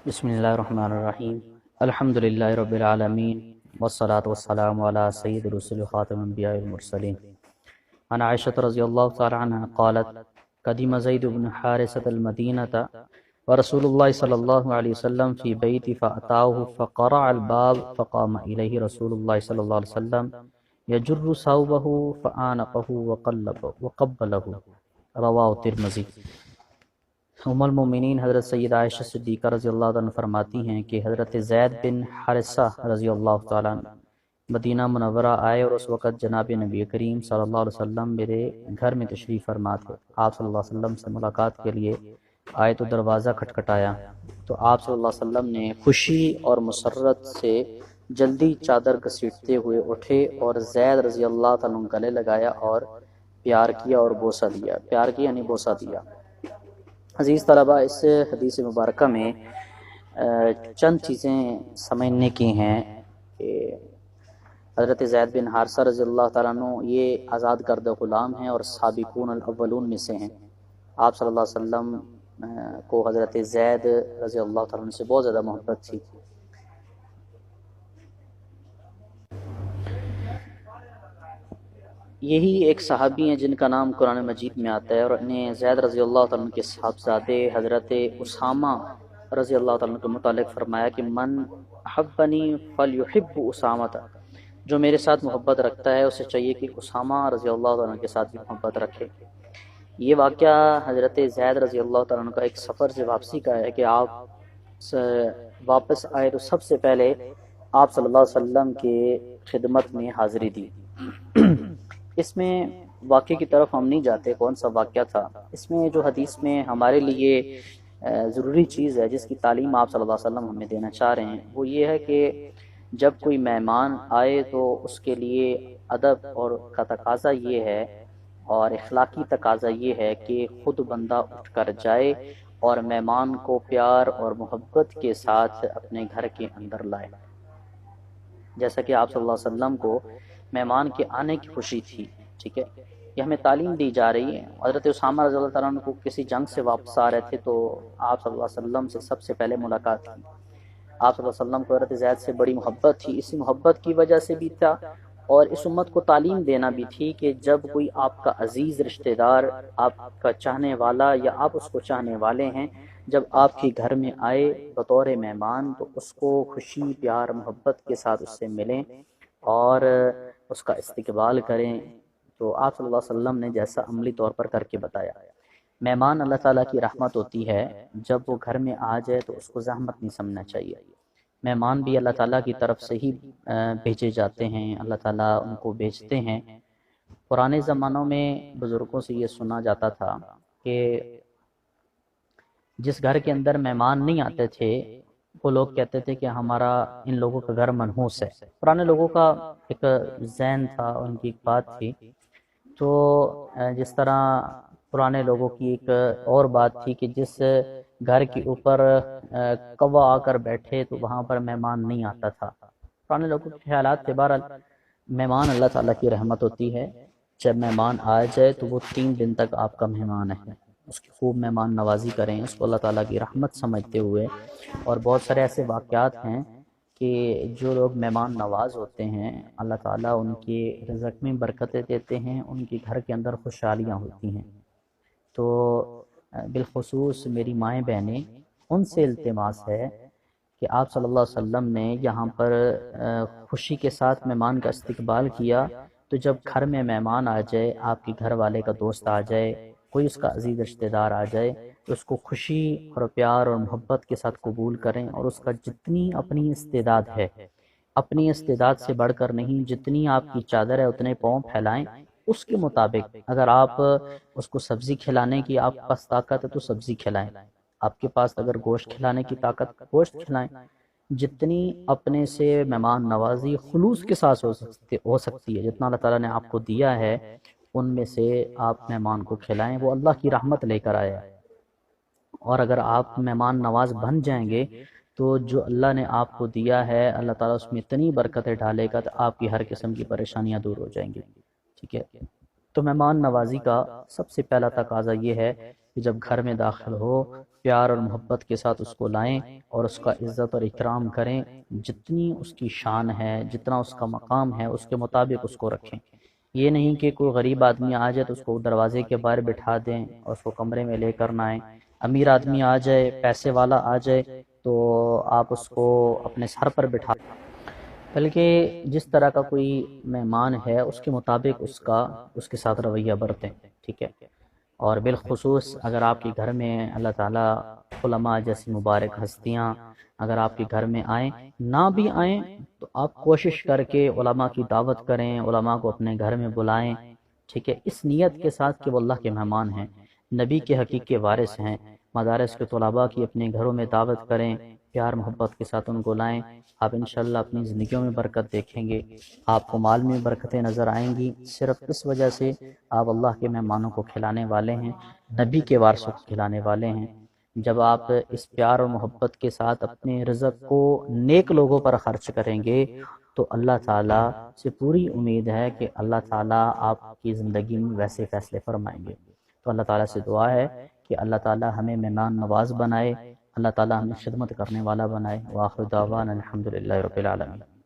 بسم اللہ الرحمن الرحیم الحمد للہ رب العالمین والصلاة والسلام علی سید رسول خاتم انبیاء المرسلین عن عائشة رضی اللہ تعالی عنہ قالت قدیم زید بن حارثة المدینة ورسول اللہ صلی اللہ علیہ وسلم فی بیت فأتاہ فقرع الباب فقام الیہ رسول اللہ صلی اللہ علیہ وسلم یجر ثوبہ فآنقہ وقبلہ رواہ ترمذی۔ ام المومنین حضرت سید عائشہ صدیقہ رضی اللہ عنہ فرماتی ہیں کہ حضرت زید بن حارثہ رضی اللہ تعالیٰ مدینہ منورہ آئے اور اس وقت جناب نبی کریم صلی اللہ علیہ وسلم میرے گھر میں تشریف فرما تھے۔ آپ صلی اللہ علیہ وسلم سے ملاقات کے لیے آئے تو دروازہ کھٹکھٹایا تو آپ صلی اللہ علیہ وسلم نے خوشی اور مسرت سے جلدی چادر گھسیٹتے ہوئے اٹھے اور زید رضی اللہ تعالیٰ گلے لگایا اور پیار کیا اور بوسہ دیا، پیار کیا یعنی بوسہ دیا۔ عزیز طلبہ، اس حدیث مبارکہ میں چند چیزیں سمجھنے کی ہیں کہ حضرت زید بن حارثہ رضی اللہ تعالیٰ عنہ یہ آزاد کردہ غلام ہیں اور سابقون الاولون میں سے ہیں۔ آپ صلی اللہ علیہ وسلم کو حضرت زید رضی اللہ تعالیٰ عنہ سے بہت زیادہ محبت تھی۔ یہی ایک صحابی ہیں جن کا نام قرآن مجید میں آتا ہے اور انہیں زید رضی اللہ تعالیٰ عنہ کے صاحبزادے حضرت اسامہ رضی اللہ تعالیٰ عنہ کے متعلق فرمایا کہ من احبنی فلیحب اسامہ، جو میرے ساتھ محبت رکھتا ہے اسے چاہیے کہ اسامہ رضی اللہ تعالیٰ عنہ کے ساتھ بھی محبت رکھے۔ یہ واقعہ حضرت زید رضی اللہ تعالیٰ عنہ کا ایک سفر سے واپسی کا ہے کہ آپ واپس آئے تو سب سے پہلے آپ صلی اللہ علیہ وسلم کے خدمت میں حاضری دی۔ اس میں واقعے کی طرف ہم نہیں جاتے کون سا واقعہ تھا، اس میں جو حدیث میں ہمارے لیے ضروری چیز ہے جس کی تعلیم آپ صلی اللہ علیہ وسلم ہمیں دینا چاہ رہے ہیں وہ یہ ہے کہ جب کوئی مہمان آئے تو اس کے لیے ادب اور کا تقاضا یہ ہے اور اخلاقی تقاضا یہ ہے کہ خود بندہ اٹھ کر جائے اور مہمان کو پیار اور محبت کے ساتھ اپنے گھر کے اندر لائے، جیسا کہ آپ صلی اللہ علیہ وسلم کو مہمان کے آنے کی خوشی تھی۔ ٹھیک ہے، یہ ہمیں تعلیم دی جا رہی ہے۔ حضرت اسامہ رضی اللہ تعالیٰ عنہ کو کسی جنگ سے واپس آ رہے تھے تو آپ صلی اللہ علیہ وسلم سے سب سے پہلے ملاقات کی۔ آپ صلی اللہ علیہ وسلم کو حضرت زید سے بڑی محبت تھی، اسی محبت کی وجہ سے بھی تھا اور اس امت کو تعلیم دینا بھی تھی کہ جب کوئی آپ کا عزیز رشتہ دار، آپ کا چاہنے والا یا آپ اس کو چاہنے والے ہیں، جب آپ کے گھر میں آئے بطور مہمان تو اس کو خوشی، پیار، محبت کے ساتھ اس سے ملیں اور اس کا استقبال کریں۔ تو آپ صلی اللہ علیہ وسلم نے جیسا عملی طور پر کر کے بتایا۔ مہمان اللہ تعالیٰ کی رحمت ہوتی ہے، جب وہ گھر میں آ جائے تو اس کو زحمت نہیں سمجھنا چاہیے۔ مہمان بھی اللہ تعالیٰ کی طرف سے ہی بھیجے جاتے ہیں، اللہ تعالیٰ ان کو بھیجتے ہیں۔ پرانے زمانوں میں بزرگوں سے یہ سنا جاتا تھا کہ جس گھر کے اندر مہمان نہیں آتے تھے وہ لوگ کہتے تھے کہ ہمارا ان لوگوں کا گھر منحوس ہے۔ پرانے لوگوں کا ایک ذہن تھا، ان کی ایک بات تھی۔ تو جس طرح پرانے لوگوں کی ایک اور بات تھی کہ جس گھر کے اوپر کوا آ کر بیٹھے تو وہاں پر مہمان نہیں آتا تھا۔ پرانے لوگوں کے خیالات تھے۔ بہرحال مہمان اللہ تعالیٰ کی رحمت ہوتی ہے، جب مہمان آ جائے تو وہ 3 دن تک آپ کا مہمان ہے، اس کی خوب مہمان نوازی کریں، اس کو اللہ تعالیٰ کی رحمت سمجھتے ہوئے۔ اور بہت سارے ایسے واقعات ہیں کہ جو لوگ مہمان نواز ہوتے ہیں اللہ تعالیٰ ان کے رزق میں برکتیں دیتے ہیں، ان کے گھر کے اندر خوشحالیاں ہوتی ہیں۔ تو بالخصوص میری مائیں بہنیں، ان سے التماس ہے کہ آپ صلی اللہ علیہ وسلم نے یہاں پر خوشی کے ساتھ مہمان کا استقبال کیا، تو جب گھر میں مہمان آ جائے، آپ کے گھر والے کا دوست آ جائے، کوئی اس کا عزیز رشتہ دار آ جائے تو اس کو خوشی اور پیار اور محبت کے ساتھ قبول کریں اور اس کا جتنی اپنی استعداد ہے، اپنی استعداد سے بڑھ کر نہیں، جتنی آپ کی چادر ہے اتنے پاؤں پھیلائیں، اس کے مطابق۔ اگر آپ اس کو سبزی کھلانے کی آپ کے پاس طاقت ہے تو سبزی کھلائیں، آپ کے پاس اگر گوشت کھلانے کی طاقت گوشت کھلائیں۔ جتنی اپنے سے مہمان نوازی خلوص کے ساتھ ہو سکتی ہے، جتنا اللہ تعالیٰ نے آپ کو دیا ہے ان میں سے آپ مہمان کو کھلائیں، وہ اللہ کی رحمت لے کر آیا ہے۔ اور اگر آپ مہمان نواز بن جائیں گے تو جو اللہ نے آپ کو دیا ہے اللہ تعالیٰ اس میں اتنی برکتیں ڈالے گا تو آپ کی ہر قسم کی پریشانیاں دور ہو جائیں گی۔ ٹھیک ہے، تو مہمان نوازی کا سب سے پہلا تقاضا یہ ہے کہ جب گھر میں داخل ہو پیار اور محبت کے ساتھ اس کو لائیں اور اس کا عزت اور اکرام کریں، جتنی اس کی شان ہے، جتنا اس کا مقام ہے، اس کے مطابق اس کو رکھیں۔ یہ نہیں کہ کوئی غریب آدمی آ جائے تو اس کو دروازے کے باہر بٹھا دیں اور اس کو کمرے میں لے کر نہ آئیں، امیر آدمی آ جائے، پیسے والا آ جائے تو آپ اس کو اپنے سر پر بٹھا، بلکہ جس طرح کا کوئی مہمان ہے اس کے مطابق اس کے ساتھ رویہ برتیں، ٹھیک ہے۔ اور بالخصوص اگر آپ کے گھر میں اللہ تعالیٰ علماء جیسی مبارک ہستیاں اگر آپ کے گھر میں آئیں، نہ بھی آئیں تو آپ کوشش کر کے علماء کی دعوت کریں، علماء کو اپنے گھر میں بلائیں، ٹھیک ہے، اس نیت کے ساتھ کہ وہ اللہ کے مہمان ہیں، نبی کے حقیقی وارث ہیں۔ مدارس کے طلباء کی اپنے گھروں میں دعوت کریں، پیار محبت کے ساتھ ان کو لائیں، آپ انشاءاللہ اپنی زندگیوں میں برکت دیکھیں گے، آپ کو مال میں برکتیں نظر آئیں گی، صرف اس وجہ سے آپ اللہ کے مہمانوں کو کھلانے والے ہیں، نبی کے وارثوں کو کھلانے والے ہیں۔ جب آپ اس پیار اور محبت کے ساتھ اپنے رزق کو نیک لوگوں پر خرچ کریں گے تو اللہ تعالیٰ سے پوری امید ہے کہ اللہ تعالیٰ آپ کی زندگی میں ویسے فیصلے فرمائیں گے۔ تو اللہ تعالیٰ سے دعا ہے کہ اللہ تعالیٰ ہمیں مہمان نواز بنائے، اللہ تعالیٰ ہمیں خدمت کرنے والا بنائے۔ وآخر دعوانا الحمدللہ رب العالمین۔